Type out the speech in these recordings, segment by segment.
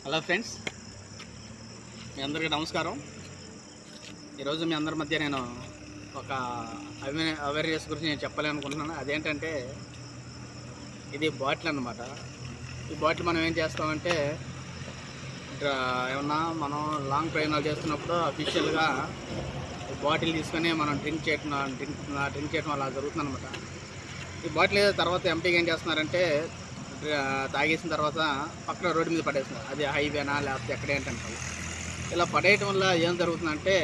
Hello friends, మీ అందరికీ నమస్కారం. ఈరోజు మీ అందరి మధ్య నేను ఒక అవేర్నెస్ గురించి నేను చెప్పాలనుకుంటున్నాను. అదేంటంటే ఇది బాటిల్ అన్నమాట. ఈ బాటిల్ మనం ఏం చేస్తామంటే ఏమన్నా మనం లాంగ్ ప్రయాణాలు చేస్తున్నప్పుడు అఫీషియల్గా బాటిల్ తీసుకొని మనం డ్రింక్ చేయడం అలా జరుగుతుంది అనమాట. ఈ బాటిల్ తర్వాత ఎంపీగా ఏం చేస్తున్నారంటే తాగేసిన తర్వాత పక్కన రోడ్డు మీద పడేస్తున్నారు. అది హైవేనా లేకపోతే ఎక్కడేంటంటే ఇలా పడేయటం వల్ల ఏం జరుగుతుందంటే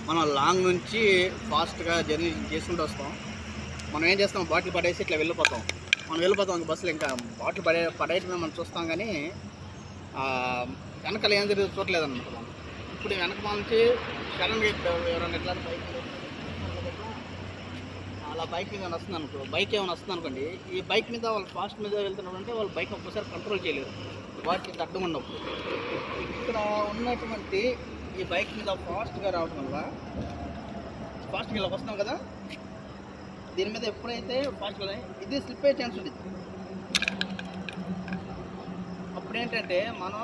మనం లాంగ్ నుంచి ఫాస్ట్గా జర్నీ చేసుకుంటూ వస్తాం. మనం ఏం చేస్తాం, బాటిల్ పడేసి ఇట్లా వెళ్ళిపోతాం. బస్సులో ఇంకా బాటిల్ పడేయటమే మనం చూస్తాం, కానీ వెనకాల ఏం జరుగుతుంది చూడలేదన్నమాట. మనం ఇప్పుడు వెనక నుంచి సడన్గా ఎవరైనా ఎట్లా బైక్ మీద వస్తుంది అనుకో, బైక్ ఏమైనా వస్తుంది అనుకోండి, ఈ బైక్ మీద వాళ్ళు ఫాస్ట్ మీద వెళ్తున్నారంటే వాళ్ళు బైక్ ఒక్కసారి కంట్రోల్ చేయలేరు వాటికి అడ్డం ఉన్నప్పుడు. ఇక్కడ ఉన్నటువంటి ఈ బైక్ మీద ఫాస్ట్గా రావడం వల్ల ఫాస్ట్గా ఇలా వస్తున్నాం కదా, దీని మీద ఎప్పుడైతే ఫాస్ట్గా ఇది స్లిప్ అయ్యే ఛాన్స్ ఉంటుంది. అప్పుడు ఏంటంటే మనం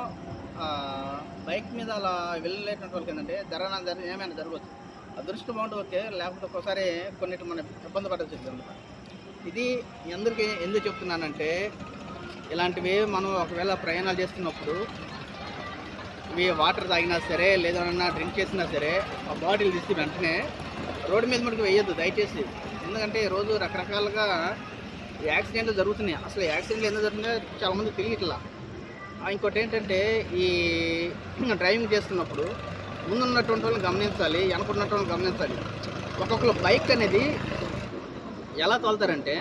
బైక్ మీద అలా వెళ్ళలేటువంటి వాళ్ళకి ఏంటంటే ఏమైనా జరగవచ్చు. అదృష్టం బాగుంటుంది ఓకే, లేకపోతే ఒక్కోసారి కొన్నిటి మనం ఇబ్బంది పడాల్సి వస్తుంది అనమాట. ఇది అందరికీ ఎందుకు చెప్తున్నానంటే, ఇలాంటివి మనం ఒకవేళ ప్రయాణాలు చేస్తున్నప్పుడు ఇవి వాటర్ తాగినా సరే లేదన్నా డ్రింక్ చేసినా సరే ఆ బాటిల్ తీసి వెంటనే రోడ్డు మీద మనకి వేయొద్దు దయచేసి. ఎందుకంటే ఈరోజు రకరకాలుగా యాక్సిడెంట్లు జరుగుతున్నాయి. అసలు యాక్సిడెంట్లు ఎందుకు జరుగుతున్నాయో చాలామంది తెలియట్లా. ఇంకోటి ఏంటంటే, ఈ డ్రైవింగ్ చేస్తున్నప్పుడు ముందున్నటువంటి వాళ్ళని గమనించాలి, వెనకున్నటువంటి వాళ్ళని గమనించాలి. ఒక్కొక్కరు బైక్ అనేది ఎలా తోలుతారంటే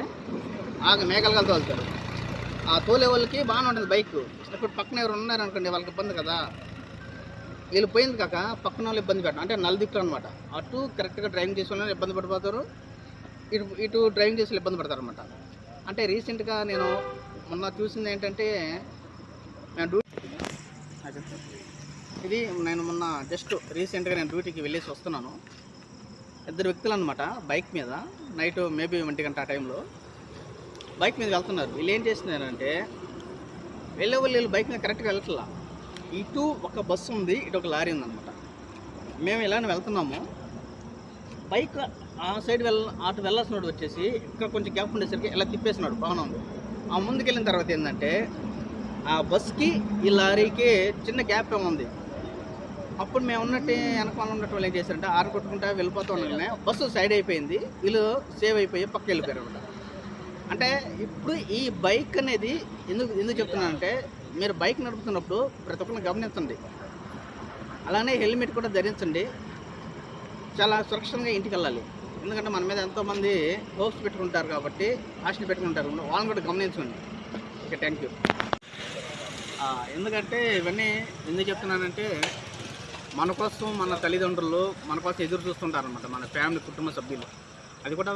మేఘాలుగా తోలుతారు. ఆ తోలే వాళ్ళకి బాగానే ఉంటుంది బైక్. ఇప్పుడు పక్కన ఎవరు ఉన్నారనుకోండి, వాళ్ళకి ఇబ్బంది కదా. వీళ్ళు పోయింది కాక పక్కన వాళ్ళు ఇబ్బంది పెట్టడం అంటే నలుదిక్కులు అనమాట. అటు కరెక్ట్గా డ్రైవింగ్ చేసే వాళ్ళని ఇబ్బంది పడిపోతారు, ఇటు డ్రైవింగ్ చేసే వాళ్ళు ఇబ్బంది పడతారు అనమాట. అంటే రీసెంట్గా నేను మొన్న చూసింది ఏంటంటే, నేను మొన్న జస్ట్ రీసెంట్గా నేను డ్యూటీకి వెళ్ళేసి వస్తున్నాను. ఇద్దరు వ్యక్తులు అనమాట బైక్ మీద, నైట్ మేబీ 1 గంట ఆ టైంలో బైక్ మీద వెళ్తున్నారు. వీళ్ళు ఏం చేస్తున్నారంటే వీళ్ళు బైక్ మీద కరెక్ట్గా వెళ్ళట్లా. ఇటు ఒక బస్సు ఉంది, ఇటు ఒక లారీ ఉందన్నమాట. మేము ఇలానే వెళ్తున్నాము. బైక్ ఆ సైడ్ అటు వెళ్ళాల్సినోడు వచ్చేసి ఇక్కడ కొంచెం గ్యాప్ ఉండేసరికి ఇలా తిప్పేసినాడు, బాగానే ఉంది. ఆ ముందుకెళ్ళిన తర్వాత ఏంటంటే ఆ బస్కి ఈ లారీకి చిన్న గ్యాప్ ఏముంది. అప్పుడు మేము ఉన్నట్టు వెనకాల ఉన్నట్టు వాళ్ళు ఏం చేశారంటే ఆరు కొట్టుకుంటా వెళ్ళిపోతూ ఉండగానే బస్సు సైడ్ అయిపోయింది, వీళ్ళు సేవ్ అయిపోయి పక్కకి వెళ్ళిపోయారు అనమాట. అంటే ఇప్పుడు ఈ బైక్ అనేది ఎందుకు చెప్తున్నానంటే, మీరు బైక్ నడుపుతున్నప్పుడు ప్రతి ఒక్కరిని గమనించండి, అలానే హెల్మెట్ కూడా ధరించండి. చాలా సురక్షితంగా ఇంటికి వెళ్ళాలి. ఎందుకంటే మన మీద ఎంతోమంది హోప్స్ పెట్టుకుంటారు కాబట్టి, ఆశలు పెట్టుకుంటారు, వాళ్ళని కూడా గమనించండి. Okay, thank you. ఎందుకంటే ఇవన్నీ ఎందుకు చెప్తున్నానంటే, మన కోసం మన తల్లిదండ్రులు మన కోసం ఎదురు చూస్తుంటారనమాట, మన ఫ్యామిలీ కుటుంబ సభ్యులు. అది కూడా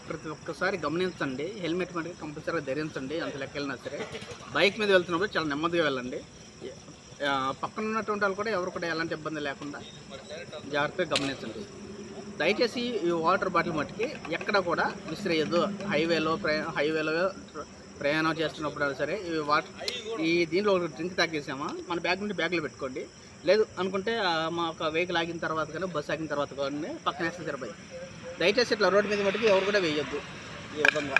ప్రతి ఒక్కసారి గమనించండి. హెల్మెట్ మనకి కంపల్సరీగా ధరించండి. అంత లెక్క వెళ్ళినా సరే బైక్ మీద వెళ్తున్నప్పుడు చాలా నెమ్మదిగా వెళ్ళండి. పక్కన ఉన్నటువంటి వాళ్ళు కూడా ఎవరు కూడా ఎలాంటి ఇబ్బంది లేకుండా జాగ్రత్తగా గమనించండి. దయచేసి ఈ వాటర్ బాటిల్ మట్టుకి ఎక్కడ కూడా విసిరేయద్దు. హైవేలో ప్రయాణం చేస్తున్నప్పుడు సరే ఈ దీంట్లో ఒక డ్రింక్ తాగేసామా మన బ్యాగ్ నుండి బ్యాగ్లో పెట్టుకోండి. లేదు అనుకుంటే మా ఒక వెహికల్ ఆగిన తర్వాత కానీ బస్సు ఆగిన తర్వాత కానీ పక్కన వేస్తే సరిపోయి. దయచేసి ఇట్లా రోడ్డు మీద మటుకు ఎవరు కూడా వేయొద్దు ఈ విధంగా.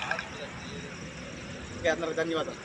అందరికి ధన్యవాదాలు.